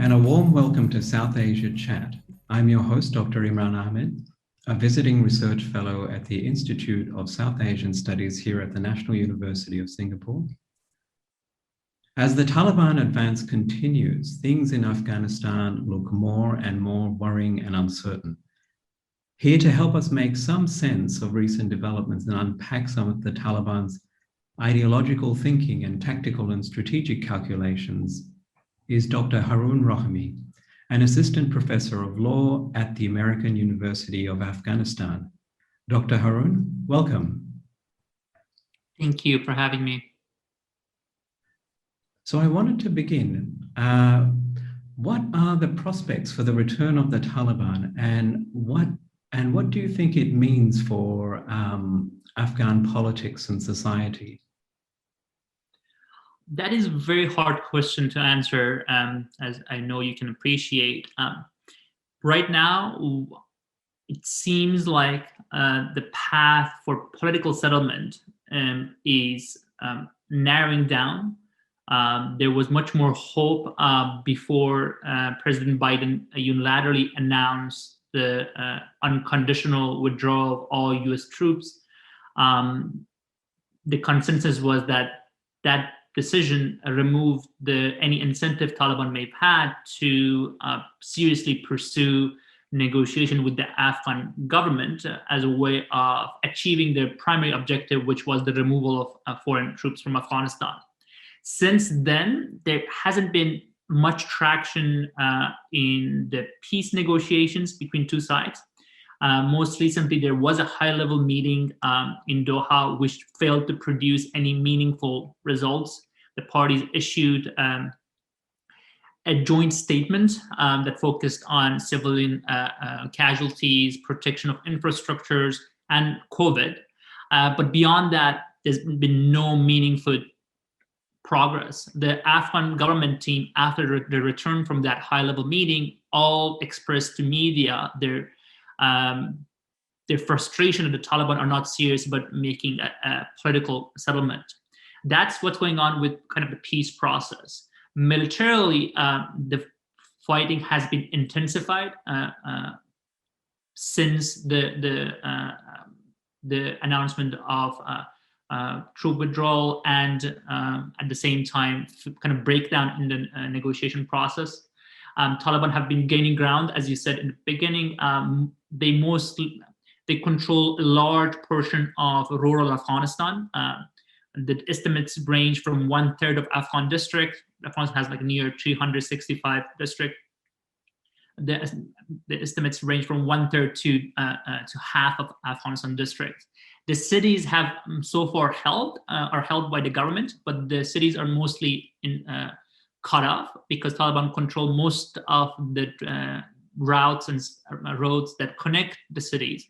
and a warm welcome to South Asia Chat. I'm your host, Dr. Imran Ahmed, a visiting research fellow at the Institute of South Asian Studies here at the National University of Singapore. As the Taliban advance continues, things in Afghanistan look more and more worrying and uncertain. Here to help us make some sense of recent developments and unpack some of the Taliban's ideological thinking and tactical and strategic calculations is Dr. Haroun Rahimi, an assistant professor of law at the American University of Afghanistan. Dr. Haroun, welcome. Thank you for having me. So I wanted to begin. What are the prospects for the return of the Taliban, and what do you think it means for Afghan politics and society? That is a very hard question to answer, as I know you can appreciate. Right now, it seems like the path for political settlement is narrowing down. There was much more hope before President Biden unilaterally announced the unconditional withdrawal of all U.S. troops. The consensus was that decision removed any incentive Taliban may have had to seriously pursue negotiation with the Afghan government as a way of achieving their primary objective, which was the removal of foreign troops from Afghanistan. Since then, there hasn't been much traction in the peace negotiations between two sides. Most recently, there was a high-level meeting in Doha, which failed to produce any meaningful results. The parties issued a joint statement that focused on civilian casualties, protection of infrastructures, and COVID. But beyond that, there's been no meaningful progress. The Afghan government team, after the return from that high-level meeting, all expressed to media their frustration that the Taliban are not serious about making a political settlement. That's what's going on with kind of the peace process. Militarily, the fighting has been intensified since the announcement of troop withdrawal and at the same time kind of breakdown in the negotiation process. Taliban have been gaining ground, as you said in the beginning. They control a large portion of rural Afghanistan. The estimates range from 1/3 of Afghan district. Afghanistan has like near 365 districts. The estimates range from 1/3 to half of Afghanistan districts. The cities have so far are held by the government, but the cities are mostly cut off because Taliban control most of the routes and roads that connect the cities,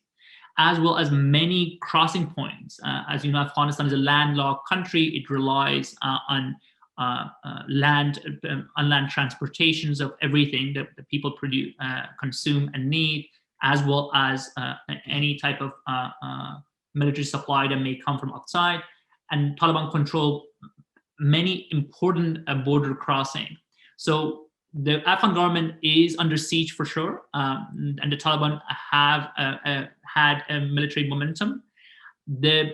as well as many crossing points. As you know, Afghanistan is a landlocked country. It relies on unland transportations of everything that the people produce, consume, and need, as well as any type of military supply that may come from outside. And Taliban control many important border crossing. So the Afghan government is under siege for sure, and the Taliban have had a military momentum. The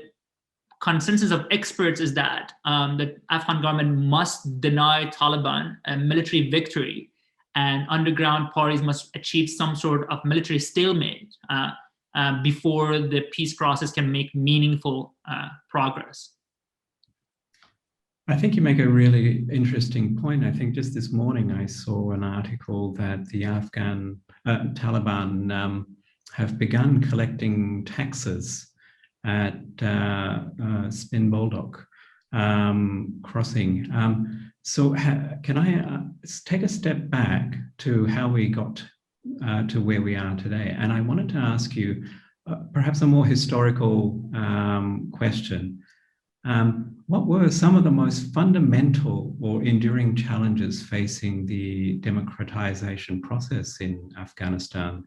consensus of experts is that the Afghan government must deny Taliban a military victory, and underground parties must achieve some sort of military stalemate before the peace process can make meaningful progress. I think you make a really interesting point. I think just this morning I saw an article that the Afghan Taliban have begun collecting taxes at Spin Boldock crossing. So can I take a step back to how we got to where we are today? And I wanted to ask you perhaps a more historical question. What were some of the most fundamental or enduring challenges facing the democratization process in Afghanistan?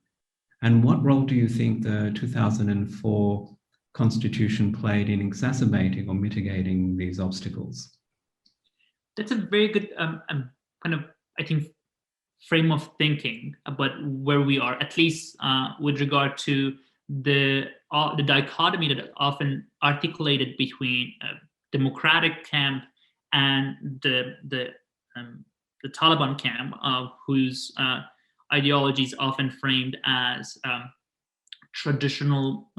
And what role do you think the 2004 constitution played in exacerbating or mitigating these obstacles? That's a very good kind of, I think, frame of thinking about where we are, at least with regard to the dichotomy that often articulated between democratic camp and the Taliban camp, whose ideology is often framed as traditional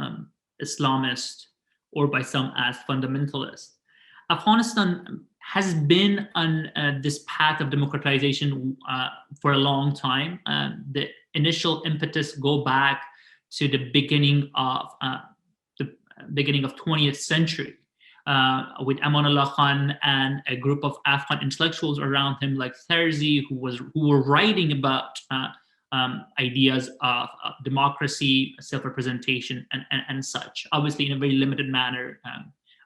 Islamist, or by some as fundamentalist. Afghanistan has been on this path of democratization for a long time. The initial impetus go back to the beginning of 20th century, with Amanullah Khan and a group of Afghan intellectuals around him, like Tharzi, who were writing about ideas of democracy, self-representation, and such. Obviously, in a very limited manner,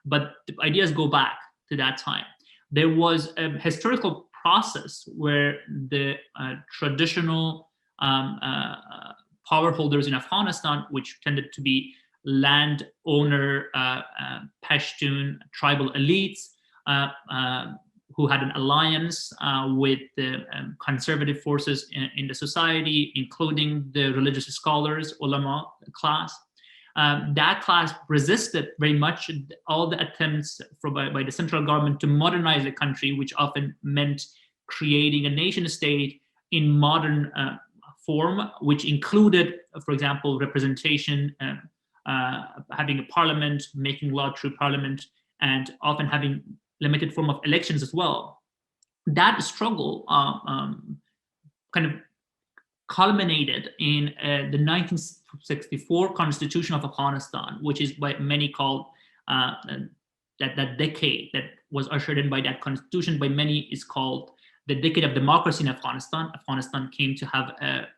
but the ideas go back to that time. There was a historical process where the traditional power holders in Afghanistan, which tended to be landowner, Pashtun tribal elites, who had an alliance with the conservative forces in the society, including the religious scholars, ulama class. That class resisted very much all the attempts by the central government to modernize the country, which often meant creating a nation state in modern form, which included, for example, representation, having a parliament, making law through parliament, and often having limited form of elections as well. That struggle kind of culminated in the 1964 Constitution of Afghanistan, which is by many called that decade that was ushered in by that constitution. By many is called the decade of democracy in Afghanistan. Afghanistan came to have a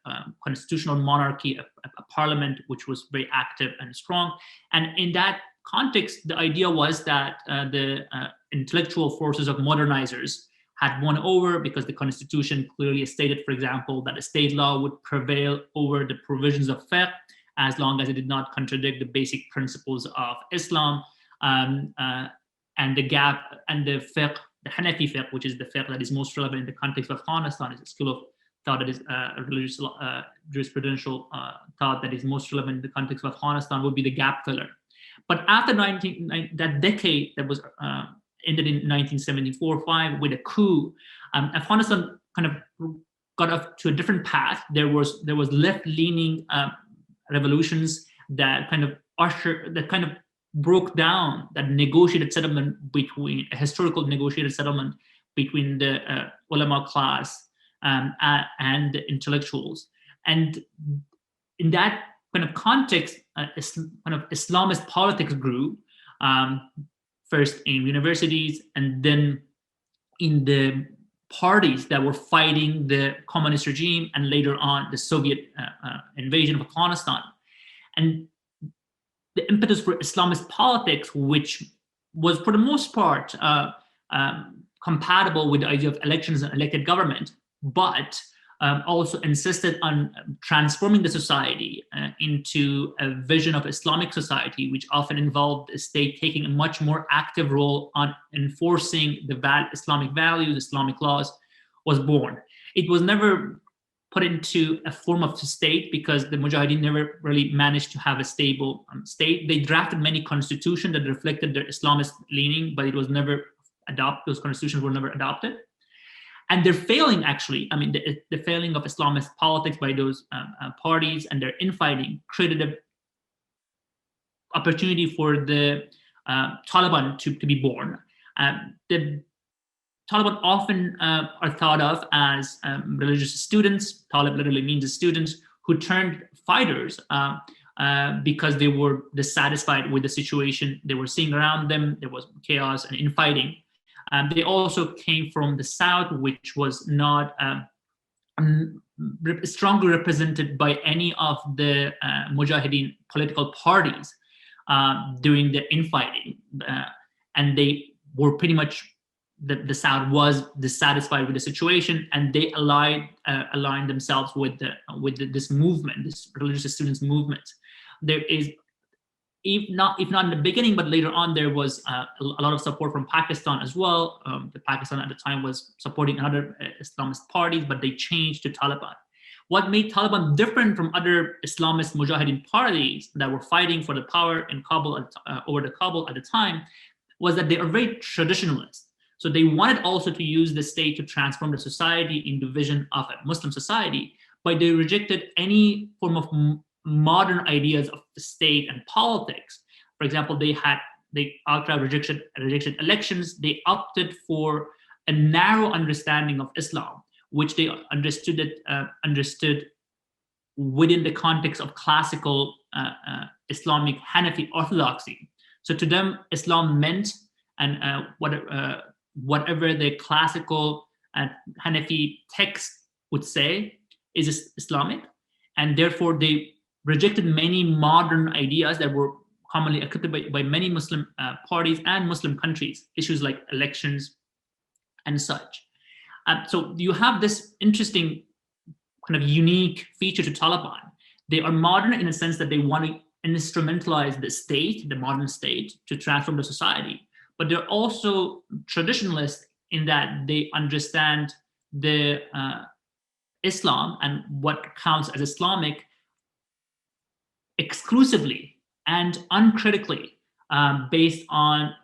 constitutional monarchy, a parliament which was very active and strong. And in that context, the idea was that the intellectual forces of modernizers had won over, because the constitution clearly stated, for example, that a state law would prevail over the provisions of fiqh as long as it did not contradict the basic principles of Islam. And the gap and the fiqh, the Hanafi fiqh, which is the fiqh that is most relevant in the context of Afghanistan, is a school of thought that is a religious jurisprudential thought that is most relevant in the context of Afghanistan, would be the gap filler. But after that decade that was ended in 1974-5 with a coup, Afghanistan kind of got off to a different path. There was left-leaning revolutions that kind of broke down that negotiated settlement between a historical negotiated settlement between the ulama class and the intellectuals. And in that kind of context, kind of Islamist politics grew, first in universities and then in the parties that were fighting the communist regime, and later on the Soviet invasion of Afghanistan. And the impetus for Islamist politics, which was for the most part compatible with the idea of elections and elected government, but also insisted on transforming the society into a vision of Islamic society, which often involved the state taking a much more active role on enforcing the Islamic values, Islamic laws, was born. It was never put into a form of state because the Mujahideen never really managed to have a stable state. They drafted many constitutions that reflected their Islamist leaning, but it was never adopted. Those constitutions were never adopted. And they're failing, actually. I mean, the failing of Islamist politics by those parties and their infighting created an opportunity for the Taliban to be born. The Taliban often are thought of as religious students. Talib literally means students who turned fighters because they were dissatisfied with the situation they were seeing around them. There was chaos and infighting. They also came from the South, which was not strongly represented by any of the Mujahideen political parties during the infighting. And they were pretty much, the South was dissatisfied with the situation, and they aligned themselves with this movement, this religious students movement. There is if not in the beginning, but later on, there was a lot of support from Pakistan as well. The Pakistan at the time was supporting other Islamist parties, but they changed to Taliban. What made Taliban different from other Islamist Mujahideen parties that were fighting for the power in Kabul over the Kabul at the time was that they are very traditionalist. So they wanted also to use the state to transform the society into vision of a Muslim society, but they rejected any form of modern ideas of the state and politics. For example, they outright rejected elections. They opted for a narrow understanding of Islam, which they understood within the context of classical Islamic Hanafi orthodoxy. So to them, Islam meant, and whatever the classical Hanafi text would say is Islamic, and therefore they rejected many modern ideas that were commonly accepted by many Muslim parties and Muslim countries, issues like elections and such. So you have this interesting kind of unique feature to Taliban. They are modern in a sense that they want to instrumentalize the state, the modern state, to transform the society. But they're also traditionalist in that they understand the Islam and what counts as Islamic exclusively and uncritically based on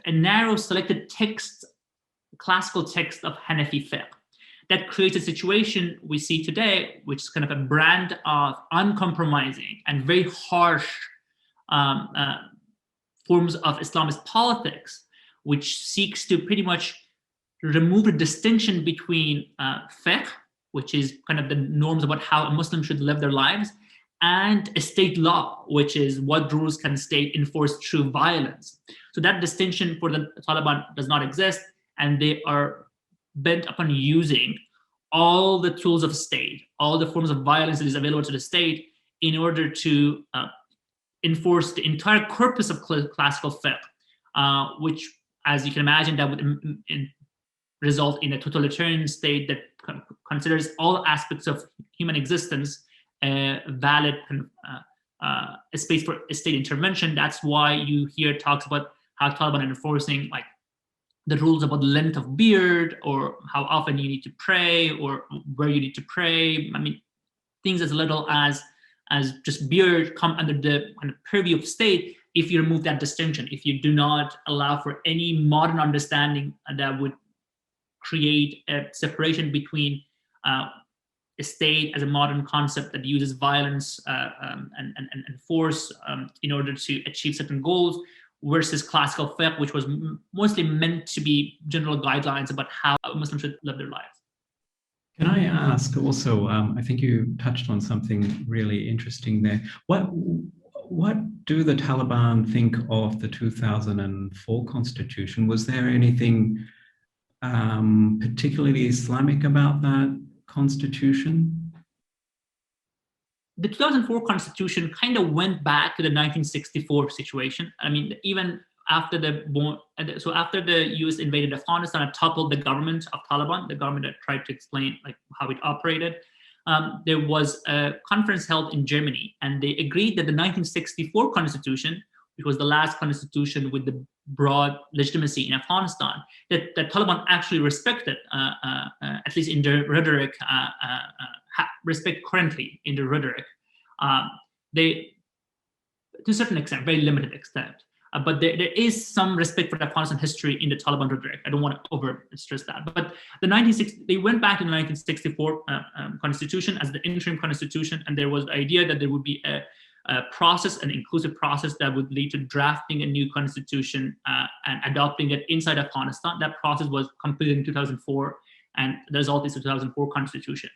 a narrow selected text, classical text of Hanafi fiqh. That creates a situation we see today, which is kind of a brand of uncompromising and very harsh forms of Islamist politics, which seeks to pretty much remove the distinction between fiqh, which is kind of the norms about how a Muslim should live their lives, and a state law, which is what rules can state enforce through violence. So that distinction for the Taliban does not exist, and they are bent upon using all the tools of state, all the forms of violence that is available to the state in order to enforce the entire corpus of classical fiqh, which, as you can imagine, that would result in a totalitarian state that considers all aspects of human existence valid a space for state intervention. That's why you hear talks about how Taliban are enforcing like the rules about the length of beard, or how often you need to pray, or where you need to pray. I mean, things as little as just beard come under the kind of purview of state if you remove that distinction, if you do not allow for any modern understanding that would create a separation between a state as a modern concept that uses violence and force in order to achieve certain goals, versus classical fiqh, which was mostly meant to be general guidelines about how Muslims should live their lives. Can I ask also, I think you touched on something really interesting there. What do the Taliban think of the 2004 constitution? Was there anything particularly Islamic about that constitution? The 2004 constitution kind of went back to the 1964 situation. I mean, even after after the US invaded Afghanistan and toppled the government of Taliban, the government that tried to explain like how it operated, there was a conference held in Germany, and they agreed that the 1964 constitution, which was the last constitution with the broad legitimacy in Afghanistan, that Taliban actually respected, at least in the rhetoric, respect currently in the rhetoric. They, to a certain extent, very limited extent, but there is some respect for Afghanistan history in the Taliban rhetoric. I don't want to over-stress that. But they went back to the 1964 constitution as the interim constitution, and there was the idea that there would be a process, an inclusive process that would lead to drafting a new constitution and adopting it inside Afghanistan. That process was completed in 2004, and the result is the 2004 constitution.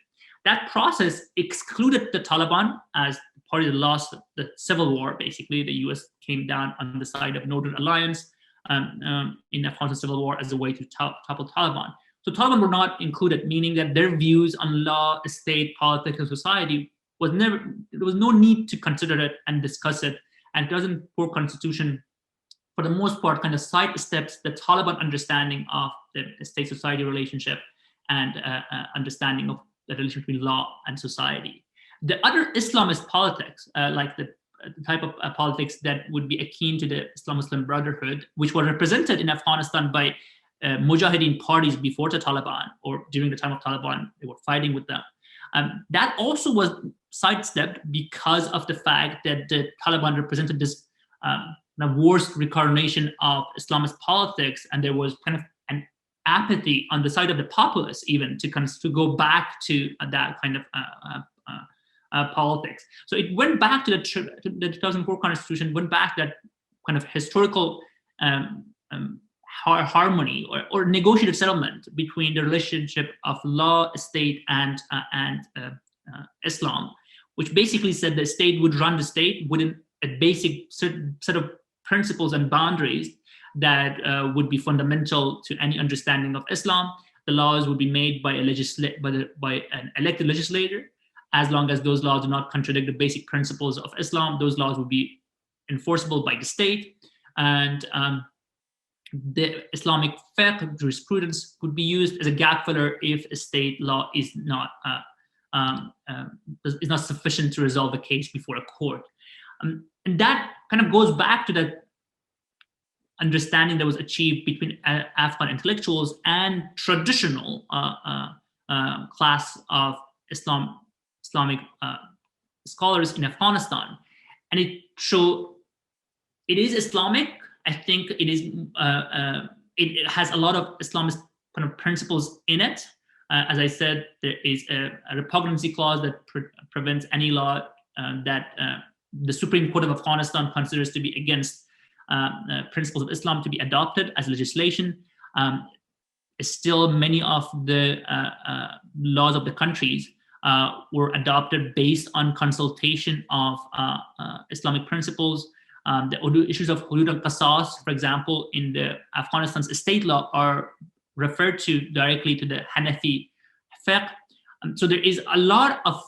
That process excluded the Taliban as the party that lost the civil war. Basically, the US came down on the side of Northern Alliance in Afghanistan civil war as a way to topple Taliban. So Taliban were not included, meaning that their views on law, state, politics, and society there was no need to consider it and discuss it. And 2004 constitution, for the most part, kind of sidesteps the Taliban understanding of the state-society relationship and understanding of the relation between law and society. The other Islamist politics, like the type of politics that would be akin to the Islam-Muslim Brotherhood, which were represented in Afghanistan by Mujahideen parties before the Taliban, or during the time of Taliban, they were fighting with them. That also was sidestepped because of the fact that the Taliban represented this the worst reincarnation of Islamist politics, and there was kind of an apathy on the side of the populace even to go back to that kind of politics. So it went back to the 2004 constitution, went back to that kind of historical harmony or negotiated settlement between the relationship of law, state, and Islam, which basically said the state would run the state within a basic set of principles and boundaries that would be fundamental to any understanding of Islam. The laws would be made by an elected legislator. As long as those laws do not contradict the basic principles of Islam, those laws would be enforceable by the state. And the Islamic fiqh jurisprudence would be used as a gap filler if a state law is not sufficient to resolve a case before a court. And that kind of goes back to that understanding that was achieved between Afghan intellectuals and traditional class of Islamic scholars in Afghanistan. And it is Islamic. I think it is. It has a lot of Islamist kind of principles in it. As I said, there is a repugnancy clause that prevents any law that the Supreme Court of Afghanistan considers to be against principles of Islam to be adopted as legislation. Still, many of the laws of the countries were adopted based on consultation of Islamic principles. The issues of hudud and qasas, for example, in the Afghanistan's state law are referred to directly to the Hanafi fiqh. So there is a lot of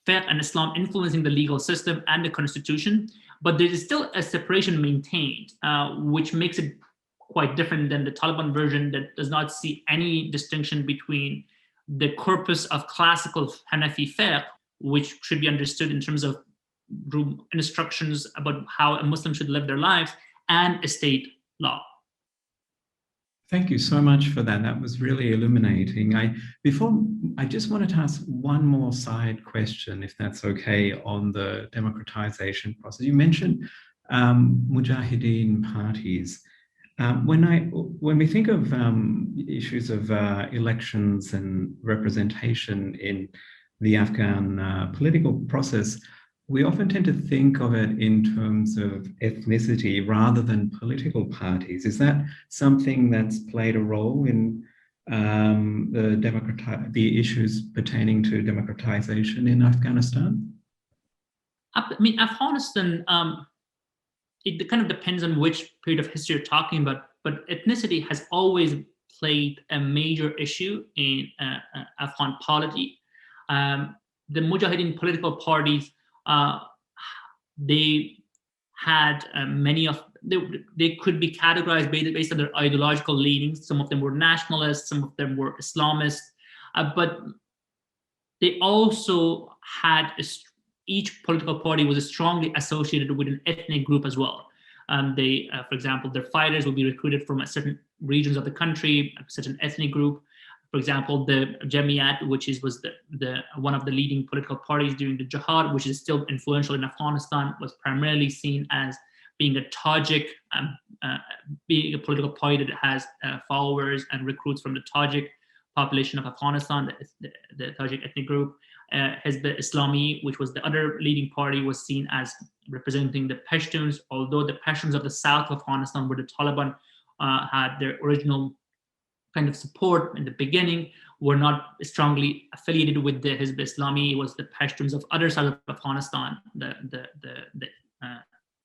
fiqh and Islam influencing the legal system and the constitution, but there is still a separation maintained, which makes it quite different than the Taliban version that does not see any distinction between the corpus of classical Hanafi fiqh, which should be understood in terms of instructions about how a Muslim should live their lives, and a state law. Thank you so much for that. That was really illuminating. I just wanted to ask one more side question, if that's okay, on the democratization process. You mentioned Mujahideen parties. When we think of issues of elections and representation in the Afghan political process, we often tend to think of it in terms of ethnicity rather than political parties. Is that something that's played a role in the issues pertaining to democratization in Afghanistan? I mean, Afghanistan, it kind of depends on which period of history you're talking about, but ethnicity has always played a major issue in Afghan polity. The Mujahideen political parties, they had they could be categorized based on their ideological leanings. Some of them were nationalists, some of them were Islamists, but they also had each political party was strongly associated with an ethnic group as well. For example, their fighters would be recruited from certain regions of the country, a certain ethnic group. For example, the Jamiat, which was the one of the leading political parties during the jihad, which is still influential in Afghanistan, was primarily seen as being a Tajik, being a political party that has followers and recruits from the Tajik population of Afghanistan, the Tajik ethnic group. Hizb Islami, which was the other leading party, was seen as representing the Pashtuns, although the Pashtuns of the south of Afghanistan, where the Taliban had their original kind of support in the beginning, were not strongly affiliated with the Hizb Islami. It was the Pashtuns of other side of Afghanistan, the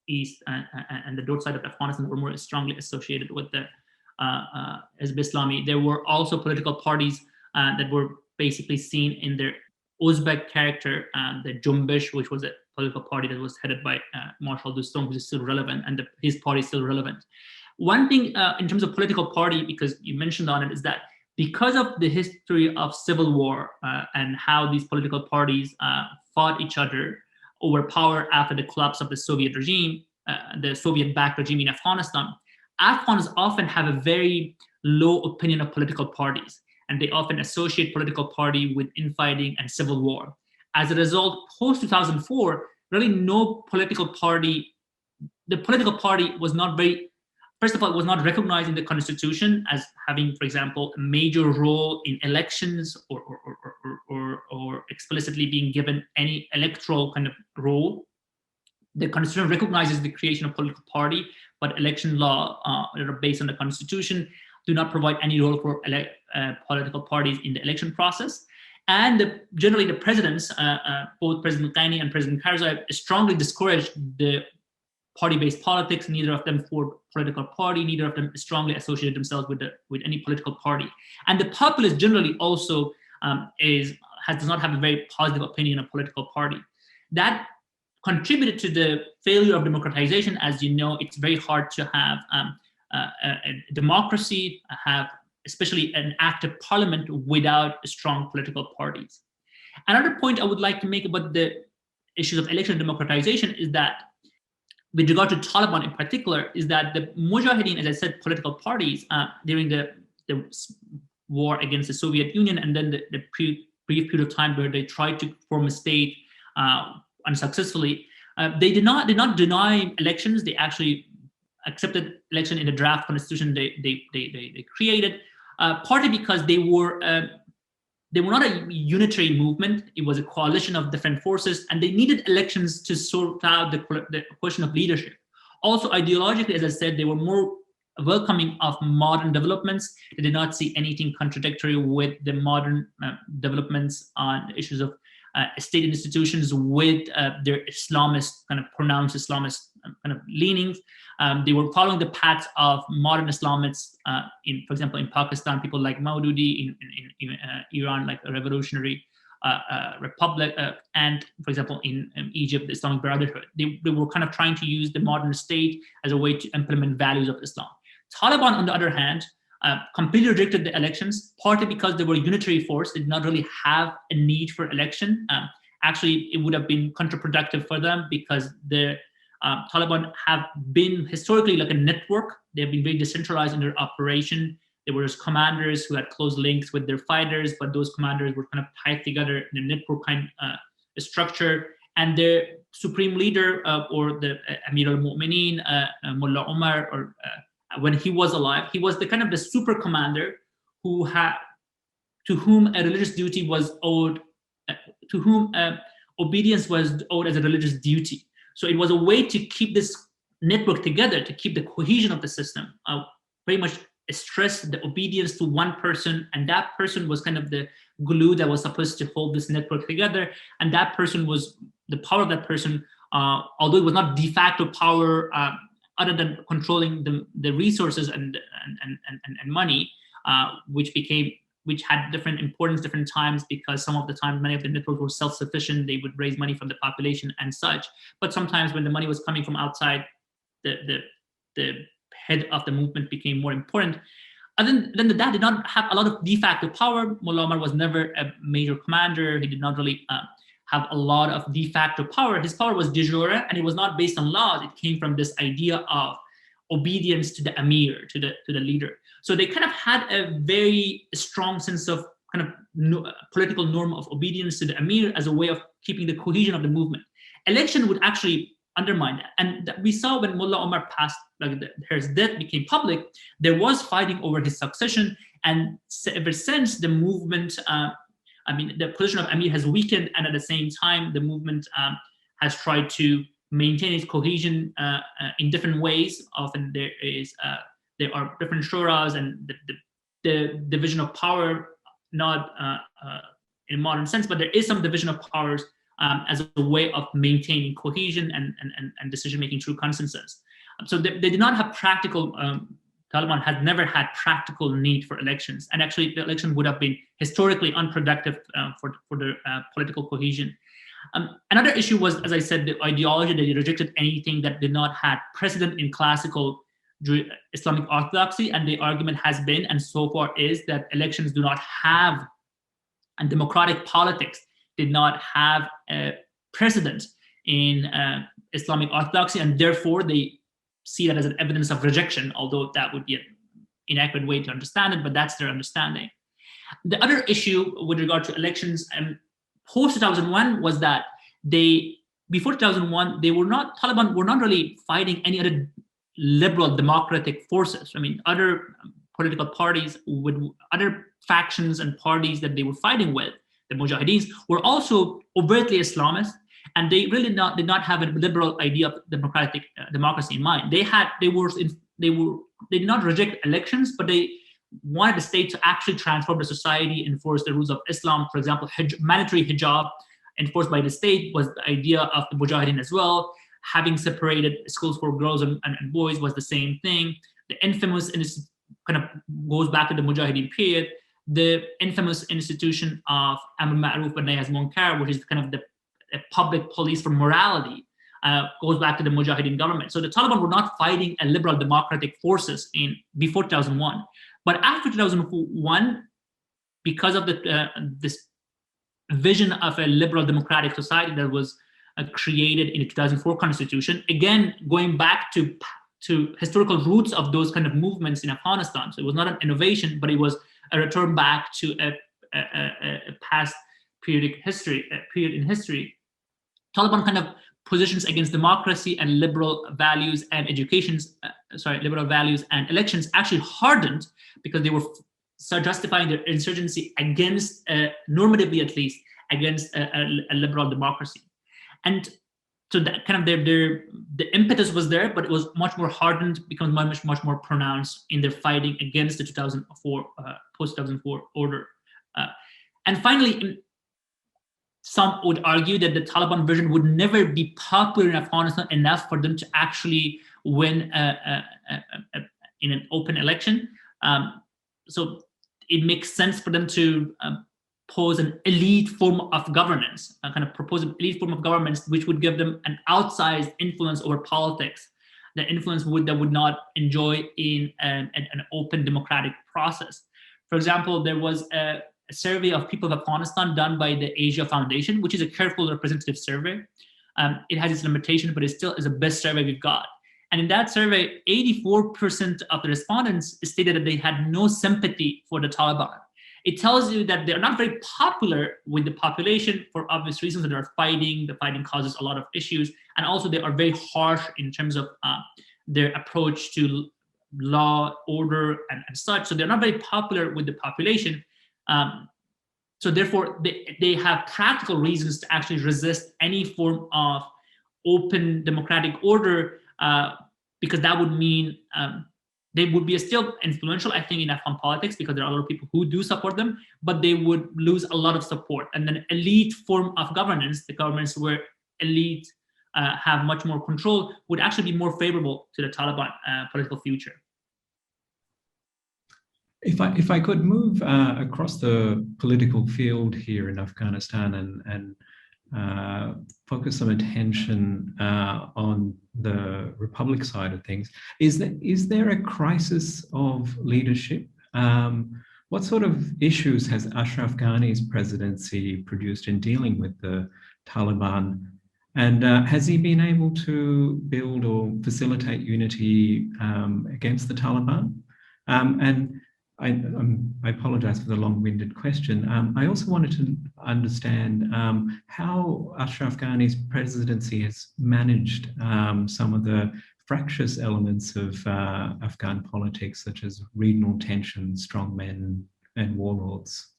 east and the north side of Afghanistan, were more strongly associated with the Hizb Islami. There were also political parties that were basically seen in their Uzbek character, the Jumbish, which was a political party that was headed by Marshal Dostum, which is still relevant, and his party is still relevant. One thing in terms of political party, because you mentioned on it, is that because of the history of civil war and how these political parties fought each other over power after the collapse of the Soviet regime, the Soviet-backed regime in Afghanistan, Afghans often have a very low opinion of political parties, and they often associate political party with infighting and civil war. As a result, post-2004, really no political party, the political party was not very, first of all, it was not recognized in the constitution as having, for example, a major role in elections or explicitly being given any electoral kind of role. The constitution recognizes the creation of political party, but election law that are based on the constitution do not provide any role for political parties in the election process. And generally the presidents, both President Ghani and President Karzai, strongly discouraged the party-based politics. Neither of them for political party, neither of them strongly associated themselves with any political party. And the populace generally also does not have a very positive opinion of political party. That contributed to the failure of democratization. As you know, it's very hard to have a democracy, have especially an active parliament without strong political parties. Another point I would like to make about the issues of election democratization is that, with regard to Taliban in particular, is that the Mujahideen, as I said, political parties during the war against the Soviet Union, and then the brief period of time where they tried to form a state unsuccessfully, they did not deny elections. They actually accepted election in the draft constitution they created, partly because they were not a unitary movement. It was a coalition of different forces, and they needed elections to sort out the question of leadership. Also, ideologically, as I said, they were more welcoming of modern developments. They did not see anything contradictory with the modern developments on issues of state institutions with their Islamist, kind of pronounced Islamist kind of leanings. They were following the paths of modern Islamists, for example, in Pakistan, people like Maududi, in Iran, like a revolutionary republic, and for example, in Egypt, the Islamic Brotherhood. They were kind of trying to use the modern state as a way to implement values of Islam. Taliban, on the other hand, completely rejected the elections, partly because they were a unitary force. They did not really have a need for election. Actually, it would have been counterproductive for them because the Taliban have been historically like a network. They have been very decentralized in their operation. There were commanders who had close links with their fighters, but those commanders were kind of tied together in a network kind of structure. And their supreme leader, or the Amir al-Mu'mineen, Mullah Omar, or when he was alive, he was the kind of the super commander to whom a religious duty was owed, to whom obedience was owed as a religious duty. So it was a way to keep this network together, to keep the cohesion of the system. Very much stress the obedience to one person, and that person was kind of the glue that was supposed to hold this network together. And that person was, the power of that person, although it was not de facto power, other than controlling the resources and money, which had different importance different times, because some of the time many of the networks were self-sufficient. They would raise money from the population and such. But sometimes when the money was coming from outside, the head of the movement became more important. Other than that, did not have a lot of de facto power. Mullah Omar was never a major commander. He did not really have a lot of de facto power. His power was de jure, and it was not based on laws. It came from this idea of obedience to the emir, to the leader. So they kind of had a very strong sense of kind of political norm of obedience to the emir as a way of keeping the cohesion of the movement. Election would actually undermine that. And we saw when Mullah Omar passed, his death became public, there was fighting over his succession. And ever since, the movement, the position of emir has weakened, and at the same time, the movement has tried to maintain its cohesion in different ways. Often there are different shuras, and the division of power, not in a modern sense, but there is some division of powers as a way of maintaining cohesion and decision-making through consensus. So they did not have practical, Taliban had never had practical need for elections. And actually the election would have been historically unproductive for the political cohesion. Another issue was, as I said, the ideology. That they rejected anything that did not have precedent in classical Islamic orthodoxy. And the argument has been, and so far is, that elections do not have, and democratic politics did not have a precedent in Islamic orthodoxy, and therefore they see that as an evidence of rejection, although that would be an inaccurate way to understand it, but that's their understanding. The other issue with regard to elections and post 2001 was that before 2001, Taliban were not really fighting any other liberal democratic forces. I mean, other political parties with other factions and parties that they were fighting with, the Mujahideens, were also overtly Islamist, and they really did not have a liberal idea of democracy in mind. They did not reject elections, but they wanted the state to actually transform the society, enforce the rules of Islam. For example, mandatory hijab enforced by the state was the idea of the Mujahideen as well. Having separated schools for girls and boys was the same thing. The infamous, and this kind of goes back to the Mujahideen period, the infamous institution of Amr Ma'ruf wa Nahy as Munkar, which is kind of the public police for morality, goes back to the Mujahideen government. So the Taliban were not fighting a liberal democratic forces before 2001. But after 2001, because of this vision of a liberal democratic society that was created in the 2004 constitution, again, going back to historical roots of those kind of movements in Afghanistan. So it was not an innovation, but it was a return back to a past period in history. Taliban kind of positions against democracy and liberal values and liberal values and elections actually hardened because they were justifying their insurgency against, normatively at least, against a liberal democracy. And so that kind of the impetus was there, but it was much more hardened, becomes much more pronounced in their fighting against the 2004 post-2004 order. And finally, some would argue that the Taliban version would never be popular in Afghanistan enough for them to actually win in an open election. So it makes sense for them to propose an elite form of governance, which would give them an outsized influence over politics, the influence that would not enjoy in an open democratic process. For example, there was a survey of people of Afghanistan done by the Asia Foundation, which is a careful representative survey. It has its limitations, but it still is the best survey we've got. And in that survey, 84% of the respondents stated that they had no sympathy for the Taliban. It tells you that they're not very popular with the population for obvious reasons, that they're fighting. The fighting causes a lot of issues. And also they are very harsh in terms of their approach to law, order, and such. So they're not very popular with the population. So therefore, they have practical reasons to actually resist any form of open democratic order, because that would mean they would be still influential, I think, in Afghan politics, because there are a lot of people who do support them, but they would lose a lot of support. And then elite form of governance, the governments where elite have much more control, would actually be more favorable to the Taliban political future. If I could move across the political field here in Afghanistan and focus some attention on the Republic side of things, is there a crisis of leadership? What sort of issues has Ashraf Ghani's presidency produced in dealing with the Taliban? And has he been able to build or facilitate unity against the Taliban? And I apologize for the long-winded question. I also wanted to understand how Ashraf Ghani's presidency has managed some of the fractious elements of Afghan politics, such as regional tensions, strongmen, and warlords.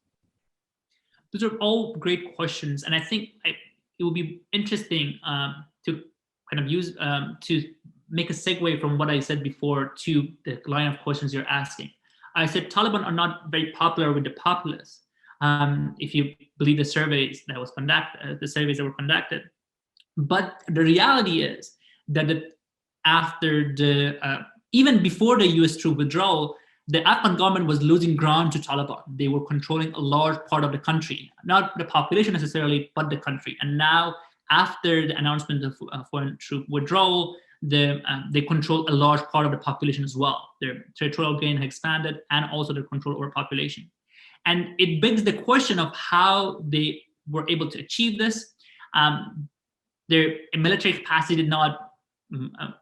Those are all great questions, and I think it would be interesting to kind of use to make a segue from what I said before to the line of questions you're asking. I said Taliban are not very popular with the populace. If you believe the surveys that were conducted, but the reality is that after even before the U.S. troop withdrawal, the Afghan government was losing ground to Taliban. They were controlling a large part of the country, not the population necessarily, but the country. And now, after the announcement of foreign troop withdrawal, they control a large part of the population as well. Their territorial gain has expanded, and also their control over population. And it begs the question of how they were able to achieve this. The their military capacity did not,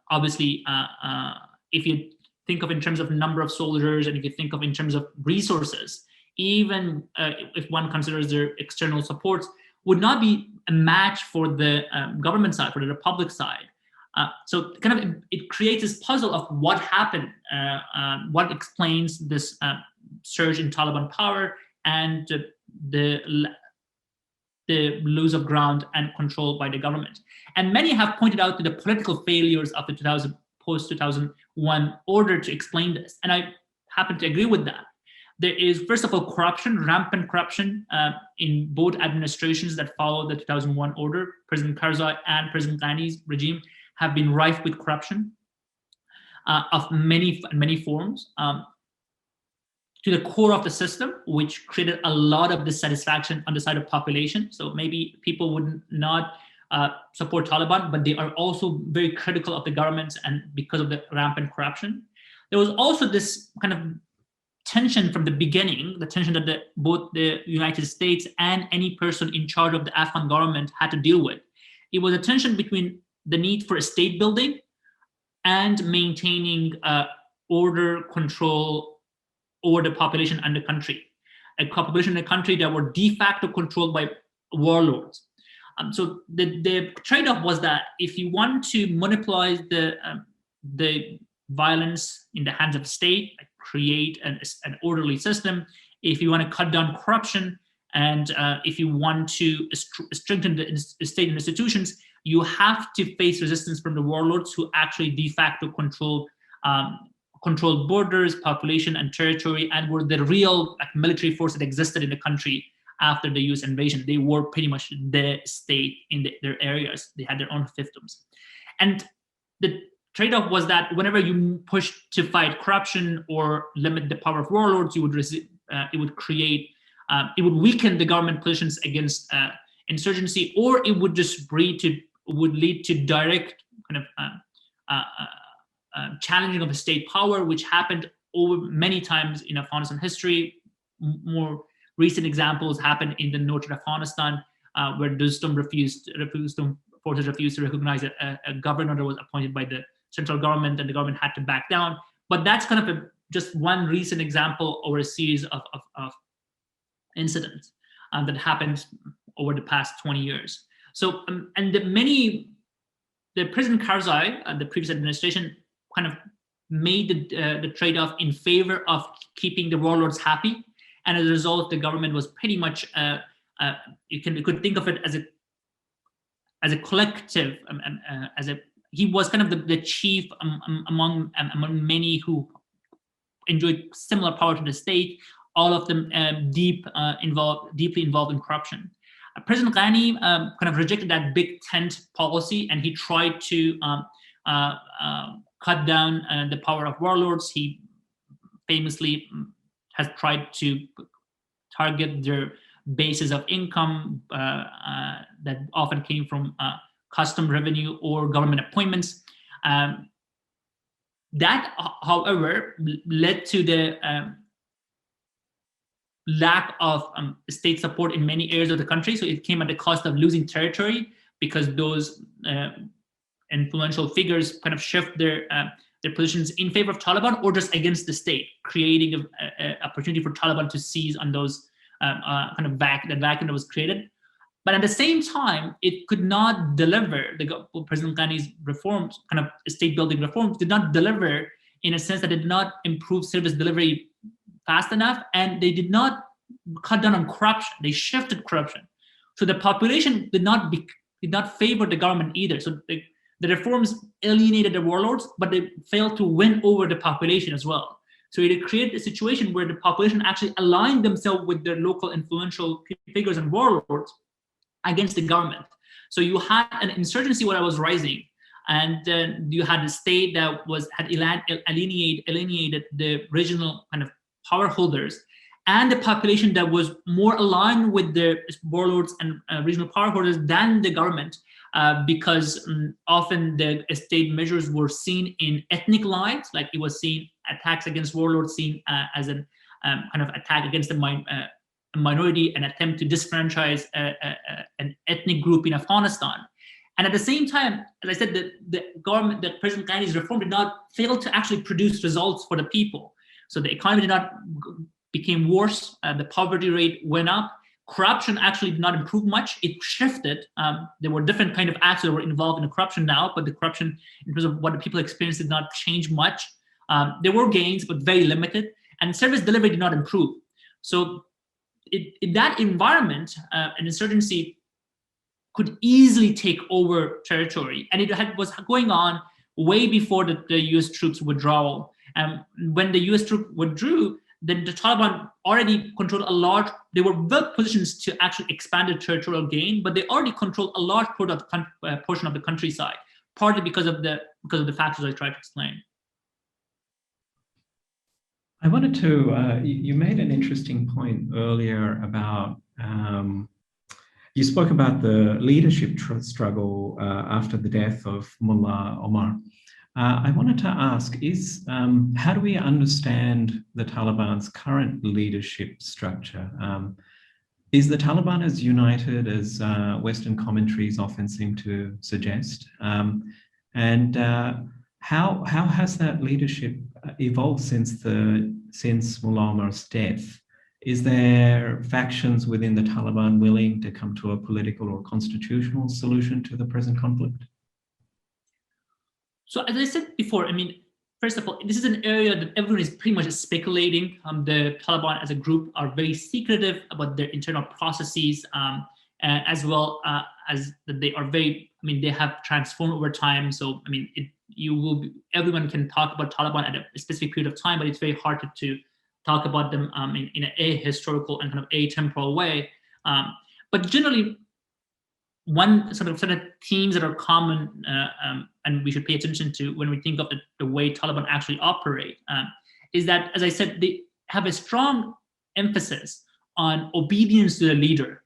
obviously, if you think of in terms of number of soldiers, and if you think of in terms of resources, even if one considers their external supports, would not be a match for the government side, for the Republic side. So kind of it creates this puzzle of what happened, what explains this surge in Taliban power and the lose of ground and control by the government. And many have pointed out to the political failures of the post-2001 order to explain this. And I happen to agree with that. There is, first of all, corruption, rampant corruption in both administrations that followed the 2001 order. President Karzai and President Ghani's regime have been rife with corruption of many forms, to the core of the system, which created a lot of dissatisfaction on the side of population. So maybe people would not support Taliban, but they are also very critical of the government, and because of the rampant corruption. There was also this kind of tension from the beginning, the tension that both the United States and any person in charge of the Afghan government had to deal with. It was a tension between the need for state building and maintaining order, control over the population and the country. A population in a country that were de facto controlled by warlords. So the trade-off was that if you want to monopolize the violence in the hands of the state, create an orderly system, if you want to cut down corruption, and if you want to strengthen the state institutions, you have to face resistance from the warlords who actually de facto controlled borders, population, and territory, and were the real military force that existed in the country after the US invasion. They were pretty much the state in their areas. They had their own fiefdoms. And the trade-off was that whenever you push to fight corruption or limit the power of warlords, it would weaken the government positions against insurgency, or it would just lead to direct kind of challenging of the state power, which happened over many times in Afghanistan history. More recent examples happened in the north of Afghanistan, where Dostum forces refused to recognize a governor that was appointed by the central government, and the government had to back down. But that's kind of just one recent example over a series of incidents that happened over the past 20 years. So, and the President Karzai, the previous administration, kind of made the trade-off in favor of keeping the warlords happy, and as a result, the government was pretty much you could think of it as a collective, he was kind of the chief among many who enjoyed similar power to the state. All of them deeply involved in corruption. President Ghani kind of rejected that big tent policy, and he tried to cut down the power of warlords. He famously has tried to target their bases of income that often came from custom revenue or government appointments. That, however, led to the lack of state support in many areas of the country. So it came at the cost of losing territory, because those influential figures kind of shift their positions in favor of Taliban or just against the state, creating an opportunity for Taliban to seize on those kind of vacuum that was created. But at the same time, it could not deliver. President Ghani's reforms, kind of state building reforms, did not deliver in a sense that it did not improve service delivery fast enough, and they did not cut down on corruption. They shifted corruption. So the population did not favor the government either. So the reforms alienated the warlords, but they failed to win over the population as well. So it created a situation where the population actually aligned themselves with their local influential figures and warlords against the government. So you had an insurgency that was rising, and you had a state that had alienated the regional kind of power holders, and the population that was more aligned with the warlords and regional power holders than the government, because often the state measures were seen in ethnic lines, like it was seen attacks against warlords seen as a kind of attack against a minority, an attempt to disfranchise an ethnic group in Afghanistan. And at the same time, as I said, the government, the President Ghani's reform did not fail to actually produce results for the people. So the economy became worse. The poverty rate went up. Corruption actually did not improve much. It shifted. There were different kind of acts that were involved in the corruption now, but the corruption in terms of what the people experienced did not change much. There were gains, but very limited. And service delivery did not improve. So in that environment, an insurgency could easily take over territory. And it was going on way before the US troops withdrawal. When the US troops withdrew, then the Taliban already controlled they were well positioned to actually expand their territorial gain, but they already controlled a large portion of the countryside, partly because of the factors I tried to explain. I wanted to, you made an interesting point earlier about, you spoke about the leadership struggle after the death of Mullah Omar. I wanted to ask, how do we understand the Taliban's current leadership structure? Is the Taliban as united as Western commentaries often seem to suggest? And how has that leadership evolved since Mullah Omar's death? Is there factions within the Taliban willing to come to a political or constitutional solution to the present conflict? So as I said before, first of all, this is an area that everyone is pretty much speculating. The Taliban as a group are very secretive about their internal processes, as well as that they are they have transformed over time. So, everyone can talk about Taliban at a specific period of time, but it's very hard to talk about them in a historical and kind of atemporal way. But generally, one sort of themes that are common and we should pay attention to when we think of the way Taliban actually operate is that, as I said, they have a strong emphasis on obedience to the leader.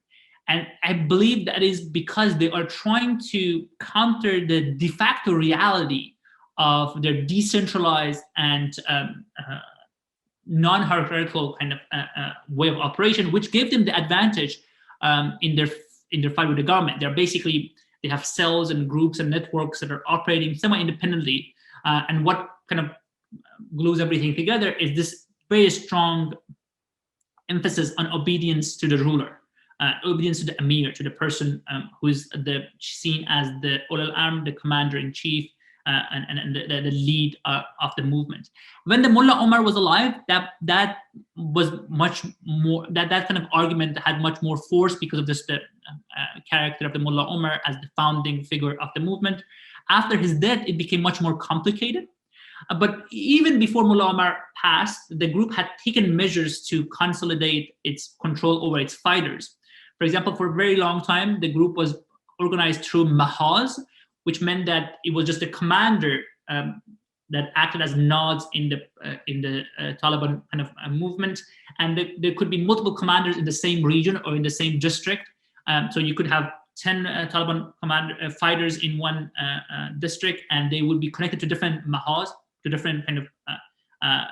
And I believe that is because they are trying to counter the de facto reality of their decentralized and non-hierarchical kind of way of operation, which gave them the advantage in their fight with the government. They have cells and groups and networks that are operating semi-independently. And what kind of glues everything together is this very strong emphasis on obedience to the ruler, obedience to the emir, to the person who is seen as the Ulul Amr, the commander-in-chief, and the lead of the movement. When the Mullah Omar was alive, that was much more, that kind of argument had much more force because of the character of the Mullah Omar as the founding figure of the movement. After his death, it became much more complicated. But even before Mullah Omar passed, the group had taken measures to consolidate its control over its fighters. For example, for a very long time, the group was organized through mahaz, which meant that it was just a commander that acted as nods in the Taliban kind of movement, and there could be multiple commanders in the same region or in the same district. So you could have 10 Taliban fighters in one district, and they would be connected to different mahaz, to different kind of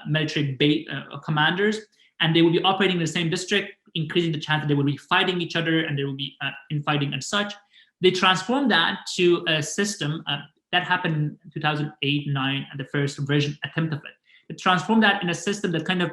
military commanders, and they would be operating in the same district, increasing the chance that they would be fighting each other and there would be infighting and such. They transformed that to a system that happened in 2008-9 at the first version attempt of it. They transformed that in a system that kind of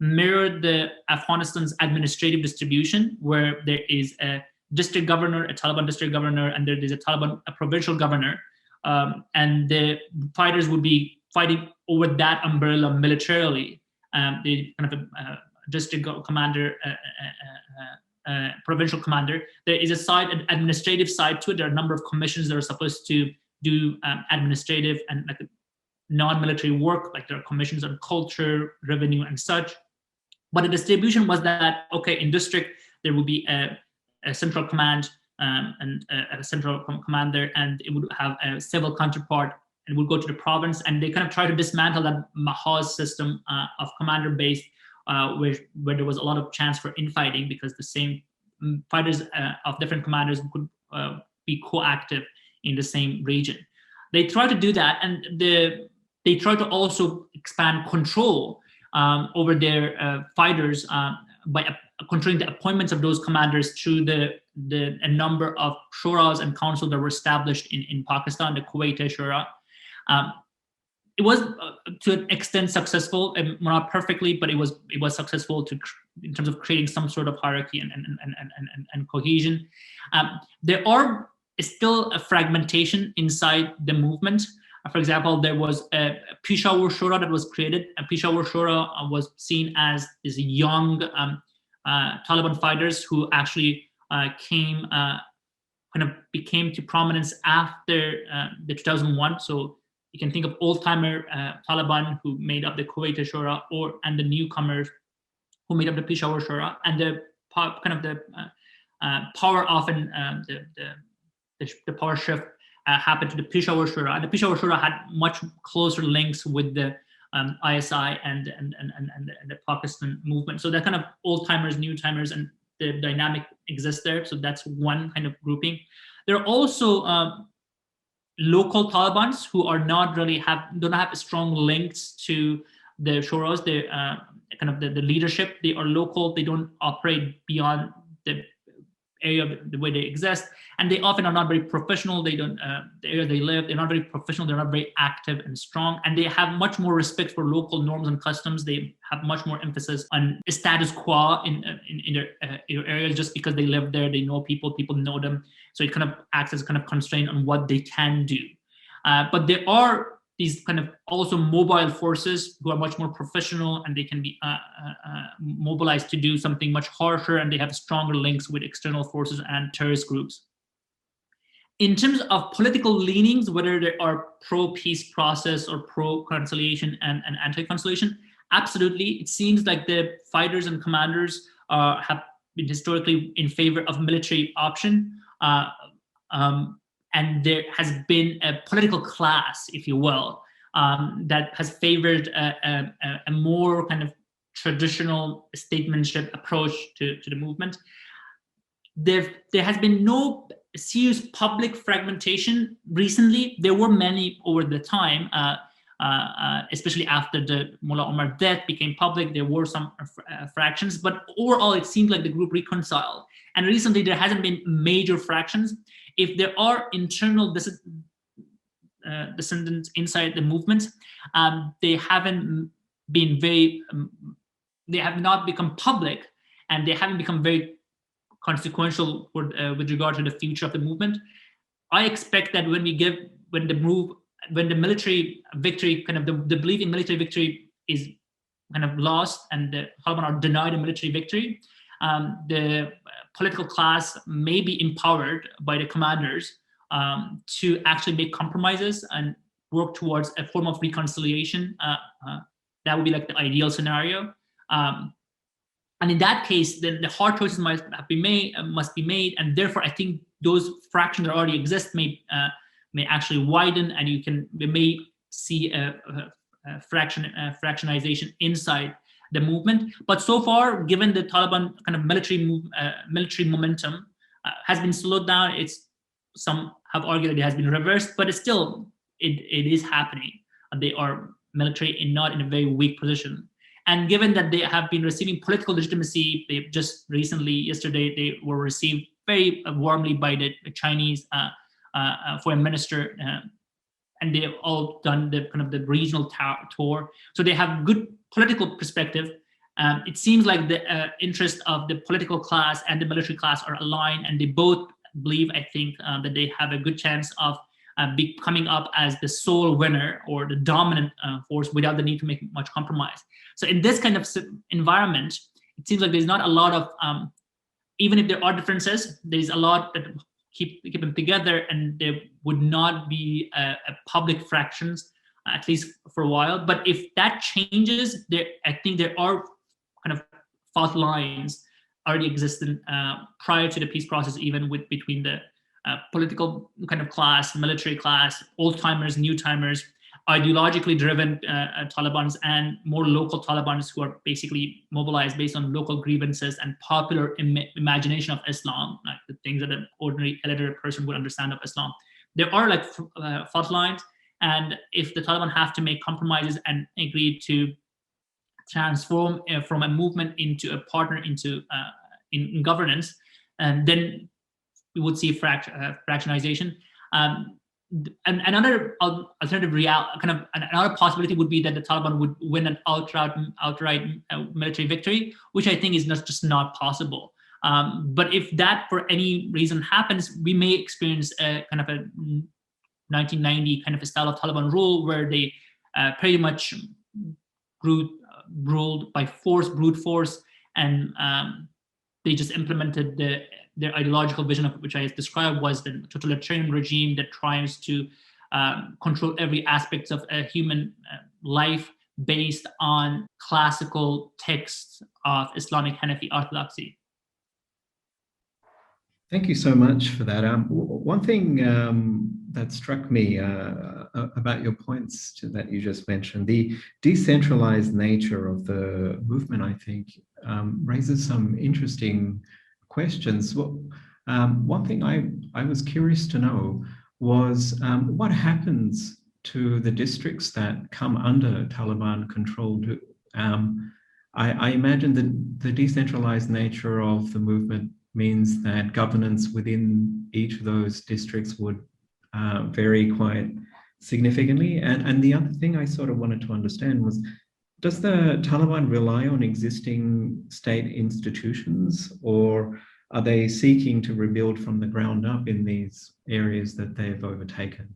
mirrored the Afghanistan's administrative distribution, where there is a district governor, a Taliban district governor, and there is a provincial governor, and the fighters would be fighting over that umbrella militarily. The kind of a district commander, provincial commander. There is an administrative side to it. There are a number of commissions that are supposed to do administrative and like non-military work, like there are commissions on culture, revenue, and such. But the distribution was that, okay, in district, there will be a central command and a central commander, and it would have a civil counterpart, and would go to the province, and they kind of try to dismantle that mahaz system of commander-based, where there was a lot of chance for infighting because the same fighters of different commanders could be co-active in the same region. They try to do that, and they try to also expand control over their fighters by controlling the appointments of those commanders through the a number of shuras and councils that were established in Pakistan, the Kuwait Shura. It was to an extent successful, and not perfectly, but it was successful in terms of creating some sort of hierarchy and cohesion. There are still a fragmentation inside the movement. For example, there was a Peshawar Shura that was created. A Peshawar Shura was seen as these young Taliban fighters who actually became to prominence after the 2001. So you can think of old-timer Taliban who made up the Kuwait Shura, and the newcomers who made up the Peshawar Shura, and the power often the power shift happened to the Peshawar Shura. And the Peshawar Shura had much closer links with the ISI and the Pakistan movement. So that kind of old-timers, new-timers, and the dynamic exists there. So that's one kind of grouping. There are also local Talibans who are don't have strong links to the shuras. They the leadership. They are local. They don't operate beyond the area the way they exist, and they often are not very professional. They don't the area they live. They're not very professional. They're not very active and strong, and they have much more respect for local norms and customs. They have much more emphasis on status quo in their areas. Just because they live there, they know people know them. So it kind of acts as a kind of constraint on what they can do. But there are these kind of also mobile forces who are much more professional, and they can be mobilized to do something much harsher, and they have stronger links with external forces and terrorist groups. In terms of political leanings, whether they are pro-peace process or pro-conciliation and anti-conciliation, absolutely. It seems like the fighters and commanders have been historically in favor of military option. And there has been a political class, if you will, that has favored a more kind of traditional statesmanship approach to the movement. There has been no serious public fragmentation recently. There were many over the time, especially after the Mullah Omar death became public. There were some fractions, but overall it seemed like the group reconciled. And recently there hasn't been major fractions. If there are internal descendants inside the movement, they haven't been they have not become public, and they haven't become very consequential with regard to the future of the movement. I expect that when the military victory, kind of the belief in military victory is kind of lost, and the Taliban are denied a military victory, the political class may be empowered by the commanders to actually make compromises and work towards a form of reconciliation. That would be like the ideal scenario. And in that case, then the hard choices must be made, and therefore I think those fractions that already exist may actually widen, and we may see a fractionization inside the movement. But so far, given the Taliban kind of military momentum has been slowed down, some have argued that it has been reversed, but it's still it is happening. They are military and not in a very weak position. And given that they have been receiving political legitimacy, they just recently, yesterday, they were received very warmly by the Chinese foreign minister, and they have all done the kind of the regional tour. So they have good political perspective. It seems like the interest of the political class and the military class are aligned, and they both believe, I think, that they have a good chance of coming up as the sole winner or the dominant force without the need to make much compromise. So in this kind of environment, it seems like there's not a lot of, even if there are differences, there's a lot that keep them together, and there would not be a public fractions, at least for a while. But if that changes, I think there are kind of fault lines already existing prior to the peace process, even between the political kind of class, military class, old-timers, new-timers, ideologically driven Talibans, and more local Talibans who are basically mobilized based on local grievances and popular imagination of Islam, like the things that an ordinary illiterate person would understand of Islam. There are like fault lines, and if the Taliban have to make compromises and agree to transform from a movement into a partner in governance, and then we would see fractionalization. And another alternative another possibility would be that the Taliban would win an outright military victory, which I think is just not possible. But if that for any reason happens, we may experience a kind of a 1990 kind of a style of Taliban rule where they pretty much ruled by brute force, and they just implemented their ideological vision of which I described was the totalitarian regime that tries to control every aspect of a human life based on classical texts of Islamic Hanafi orthodoxy. Thank you so much for that. One thing that struck me about your points that you just mentioned, the decentralized nature of the movement, I think, raises some interesting questions. One thing I was curious to know was what happens to the districts that come under Taliban control? I imagine that the decentralized nature of the movement means that governance within each of those districts would vary quite significantly. And the other thing I sort of wanted to understand was, does the Taliban rely on existing state institutions, or are they seeking to rebuild from the ground up in these areas that they've overtaken?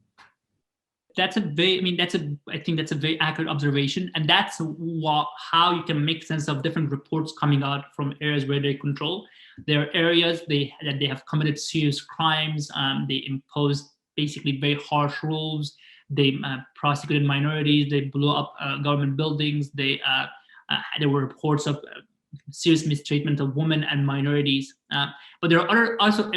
I think that's a very accurate observation, and that's how you can make sense of different reports coming out from areas where they control. There are areas that they have committed serious crimes. They imposed basically very harsh rules. They prosecuted minorities. They blew up government buildings. There were reports of serious mistreatment of women and minorities. But there are also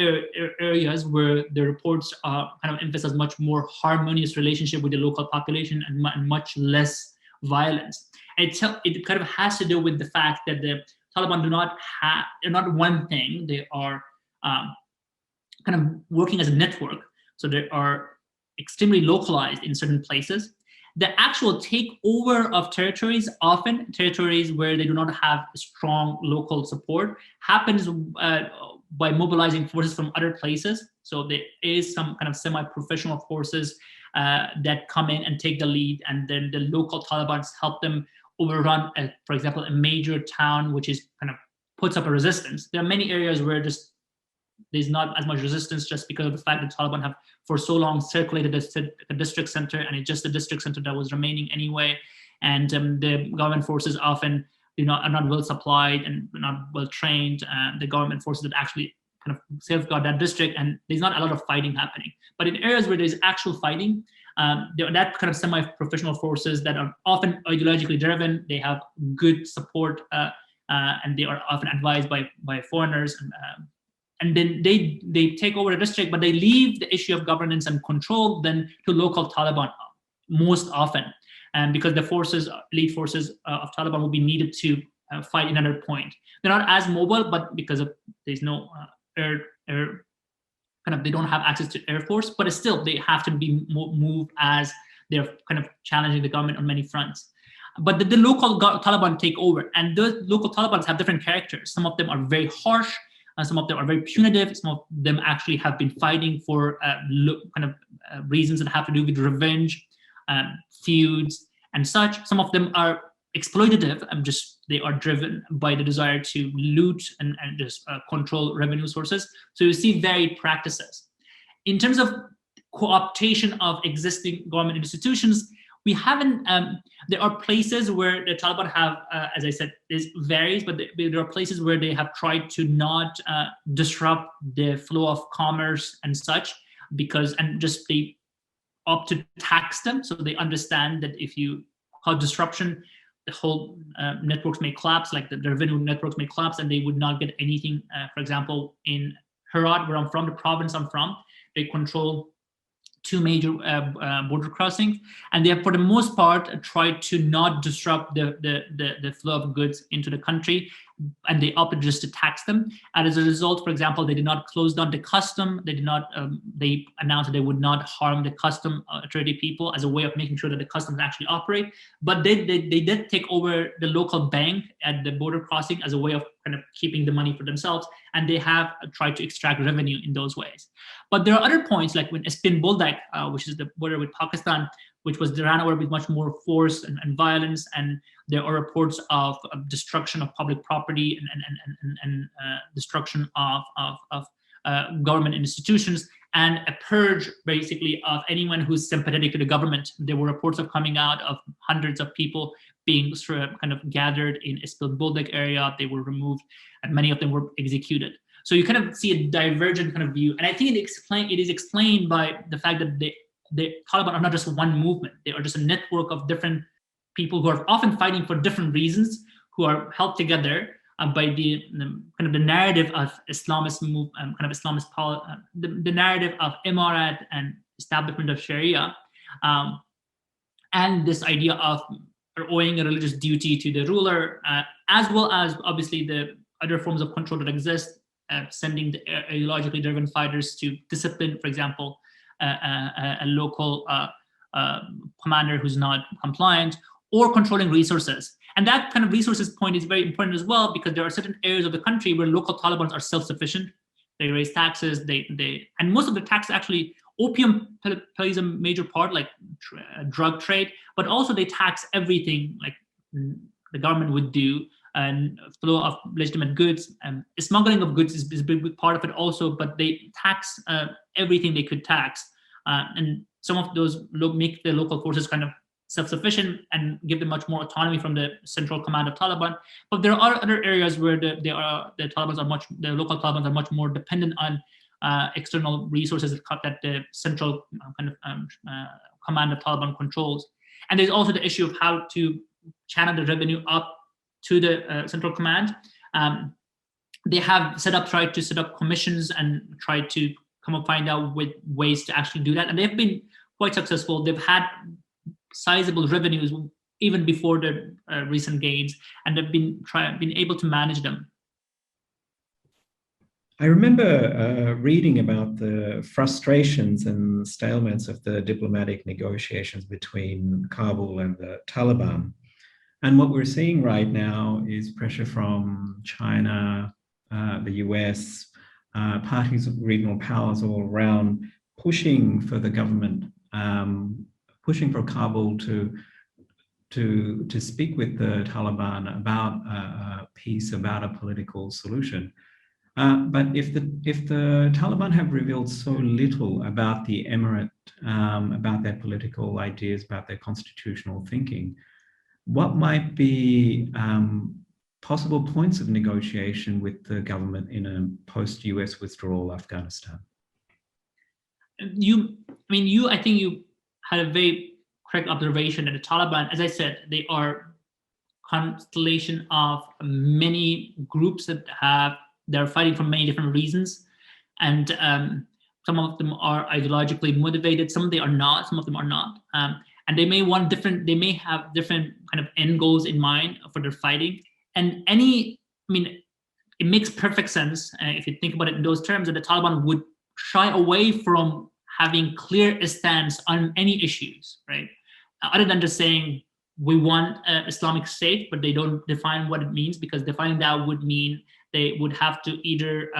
areas where the reports kind of emphasize much more harmonious relationship with the local population and much less violence. And it kind of has to do with the fact that the Taliban they're not one thing. They are kind of working as a network. So they are extremely localized in certain places. The actual takeover of territories, often territories where they do not have strong local support, happens by mobilizing forces from other places. So there is some kind of semi-professional forces that come in and take the lead, and then the local Taliban help them overrun, for example, a major town, which is kind of puts up a resistance. There are many areas where there's not as much resistance just because of the fact that Taliban have for so long circulated the district center, and it's just the district center that was remaining anyway. And the government forces often are not well supplied and not well trained. The government forces that actually kind of safeguard that district, and there's not a lot of fighting happening. But in areas where there's actual fighting, there are that kind of semi-professional forces that are often ideologically driven. They have good support, and they are often advised by foreigners. And then they take over the district, but they leave the issue of governance and control then to local Taliban most often. And because the elite forces of Taliban will be needed to fight another point. They're not as mobile, but because there's no they don't have access to air force, but still they have to be moved as they're kind of challenging the government on many fronts. But the local Taliban take over, and the local Talibans have different characters. Some of them are very harsh, some of them are very punitive. Some of them actually have been fighting for reasons that have to do with revenge, feuds, and such. Some of them are exploitative, and they are driven by the desire to loot and just control revenue sources. So you see varied practices. In terms of co-optation of existing government institutions, we haven't, there are places where the Taliban have, as I said, this varies, but there are places where they have tried to not disrupt the flow of commerce and such, they opt to tax them. So they understand that if you cause disruption, the whole networks may collapse, like the revenue networks may collapse, and they would not get anything. For example, in Herat, where I'm from, the province I'm from, they control two major border crossings, and they have, for the most part, tried to not disrupt the flow of goods into the country, and they opted just to tax them. And as a result, for example, they did not close down the custom. They did not. They announced that they would not harm the custom authority people as a way of making sure that the customs actually operate. But they did take over the local bank at the border crossing as a way of kind of keeping the money for themselves, and they have tried to extract revenue in those ways. But there are other points, like when Spin Boldak, which is the border with Pakistan, which was ran over with much more force and violence, and there are reports of destruction of public property and destruction of government institutions, and a purge basically of anyone who's sympathetic to the government. There were reports of coming out of hundreds of people being sort of kind of gathered in Spin Boldak area. They were removed, and many of them were executed. So you kind of see a divergent kind of view. And I think it is explained by the fact that the Taliban are not just one movement. They are just a network of different people who are often fighting for different reasons, who are held together by the kind of the narrative of Islamist move, the narrative of Imarat and establishment of Sharia, and this idea of owing a religious duty to the ruler, as well as obviously the other forms of control that exist. Sending the ideologically driven fighters to discipline, for example, a local commander who's not compliant, or controlling resources. And that kind of resources point is very important as well, because there are certain areas of the country where local Taliban are self-sufficient. They raise taxes, and most of the taxes actually, opium plays a major part, like drug trade, but also they tax everything like the government would do, and flow of legitimate goods. Smuggling of goods is a big part of it also, but they tax everything they could tax. And some of those make the local forces kind of self-sufficient and give them much more autonomy from the central command of Taliban. But there are other areas where the local Talibans are much more dependent on external resources that the central command of Taliban controls. And there's also the issue of how to channel the revenue up to the central command. They have tried to set up commissions and tried to find out with ways to actually do that. And they've been quite successful. They've had sizable revenues even before the recent gains, and they've been able to manage them. I remember reading about the frustrations and stalemates of the diplomatic negotiations between Kabul and the Taliban. And what we're seeing right now is pressure from China, the US, parties of regional powers all around, pushing for the government, pushing for Kabul to speak with the Taliban about a peace, about a political solution. But if the Taliban have revealed so little about the emirate, about their political ideas, about their constitutional thinking, what might be possible points of negotiation with the government in a post-US withdrawal Afghanistan? I think you had a very correct observation that the Taliban, as I said, they are constellation of many groups they're fighting for many different reasons, and some of them are ideologically motivated, some of them are not, and they may have different kind of end goals in mind for their fighting. And it makes perfect sense if you think about it in those terms, that the Taliban would shy away from having clear stance on any issues, right? Other than just saying we want an Islamic state, but they don't define what it means, because defining that would mean they would have to either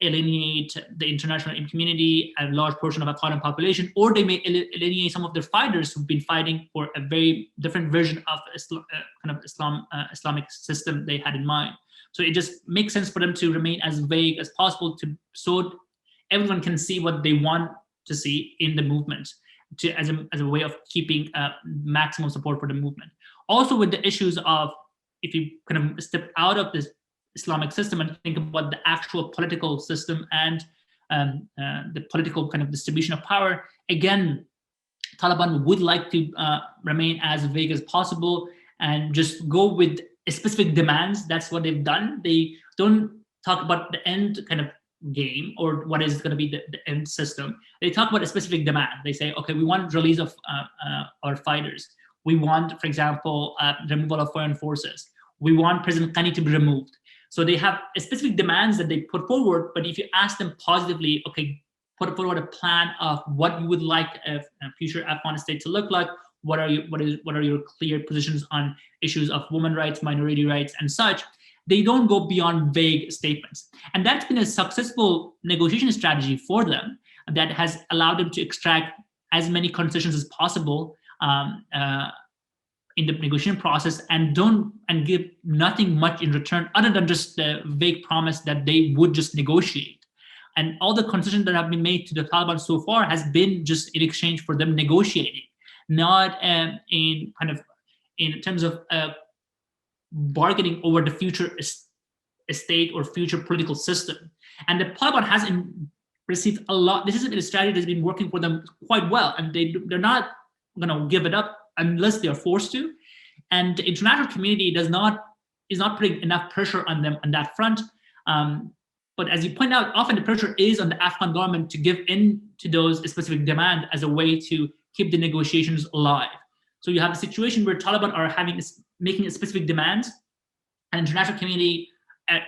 alienate the international community, a large portion of the Afghan population, or they may alienate some of their fighters who've been fighting for a very different version of Islamic system they had in mind. So it just makes sense for them to remain as vague as possible, so everyone can see what they want to see in the movement, as a way of keeping maximum support for the movement. Also, with the issues of, if you kind of step out of this Islamic system and think about the actual political system and the political kind of distribution of power, again, Taliban would like to remain as vague as possible and just go with specific demands. That's what they've done. They don't talk about the end kind of game, or what is going to be the end system. They talk about a specific demand. They say, okay, we want release of our fighters. We want, for example, removal of foreign forces. We want President Ghani to be removed. So they have specific demands that they put forward, but if you ask them positively, okay, put forward a plan of what you would like a future Afghan state to look like, what are your clear positions on issues of women's rights, minority rights, and such, they don't go beyond vague statements. And that's been a successful negotiation strategy for them that has allowed them to extract as many concessions as possible in the negotiation process, and give nothing much in return other than just the vague promise that they would just negotiate. And all the concessions that have been made to the Taliban so far has been just in exchange for them negotiating, not in terms of bargaining over the future state or future political system. And the Taliban has received a lot. This is a strategy that's been working for them quite well, and they're not going to give it up unless they are forced to. And the international community is not putting enough pressure on them on that front. But as you point out, often the pressure is on the Afghan government to give in to those specific demands as a way to keep the negotiations alive. So you have a situation where Taliban are making specific demands, and international community,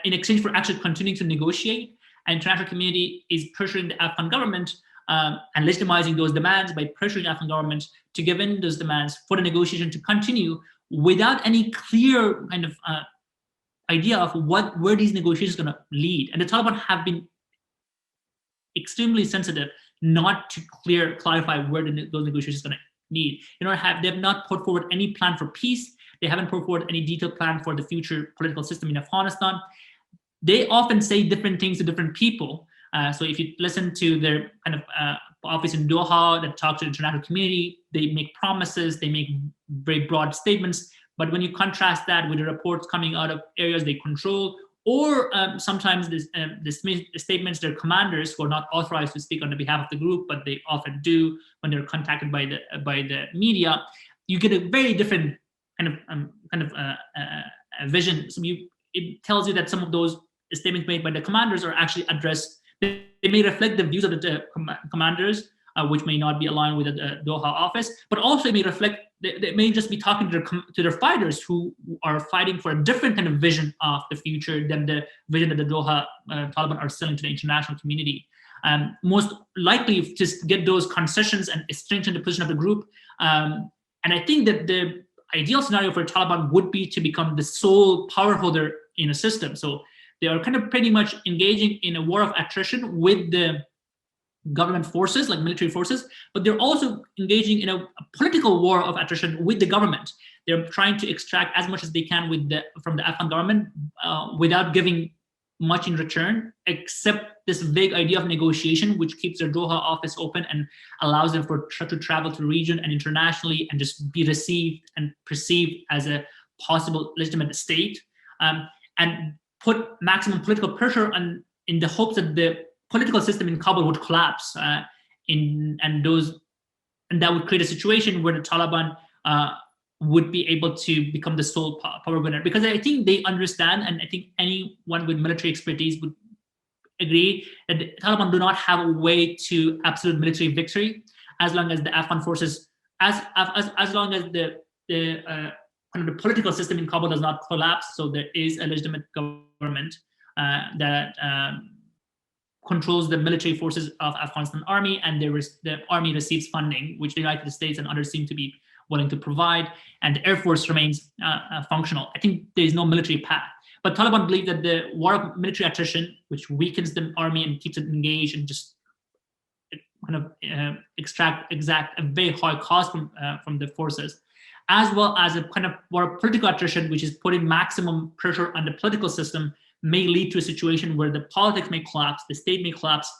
in exchange for actually continuing to negotiate, and international community is pressuring the Afghan government and legitimizing those demands by pressuring the Afghan government to give in those demands for the negotiation to continue without any clear kind of idea of where these negotiations are going to lead. And the Taliban have been extremely sensitive not to clarify where those negotiations are going to lead. They have not put forward any plan for peace. They haven't put forward any detailed plan for the future political system in Afghanistan. They often say different things to different people. So if you listen to their kind of office in Doha that talks to the international community, they make promises, they make very broad statements. But when you contrast that with the reports coming out of areas they control, or sometimes the statements their commanders, who are not authorized to speak on the behalf of the group, but they often do when they're contacted by the media, you get a very different kind of vision. So it tells you that some of those statements made by the commanders are actually addressed. They may reflect the views of the commanders, which may not be aligned with the Doha office, but also it may reflect. They may just be talking to their fighters who are fighting for a different kind of vision of the future than the vision that the Doha Taliban are selling to the international community. Most likely, just get those concessions and strengthen the position of the group. And I think that the ideal scenario for Taliban would be to become the sole power holder in a system. So they are kind of pretty much engaging in a war of attrition with the government forces, like military forces, but they're also engaging in a political war of attrition with the government. They're trying to extract as much as they can from the Afghan government without giving much in return, except this vague idea of negotiation, which keeps their Doha office open and allows them to travel to the region and internationally and just be received and perceived as a possible legitimate state, and put maximum political pressure on in the hopes that the political system in Kabul would collapse, and that would create a situation where the Taliban would be able to become the sole power winner. Because I think they understand, and I think anyone with military expertise would agree, that the Taliban do not have a way to absolute military victory as long as the Afghan forces, as long as the kind of the political system in Kabul does not collapse. So there is a legitimate government that controls the military forces of Afghanistan army, and the army receives funding, which the United States and others seem to be willing to provide, and the Air Force remains functional. I think there is no military path. But Taliban believe that the war of military attrition, which weakens the army and keeps it engaged and just kind of exact a very high cost from the forces, as well as a kind of war of political attrition, which is putting maximum pressure on the political system, may lead to a situation where the politics may collapse, the state may collapse,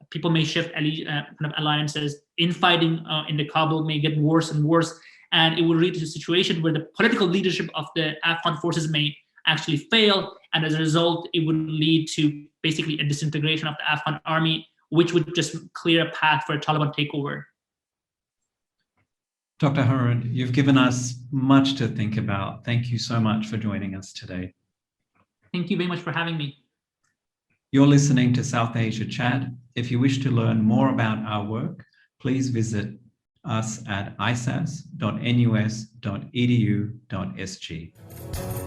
people may shift kind of alliances, infighting in the Kabul may get worse and worse, and it will lead to a situation where the political leadership of the Afghan forces may actually fail, and as a result, it would lead to basically a disintegration of the Afghan army, which would just clear a path for a Taliban takeover. Dr. Haroun, you've given us much to think about. Thank you so much for joining us today. Thank you very much for having me. You're listening to South Asia Chat. If you wish to learn more about our work, please visit us at isas.nus.edu.sg.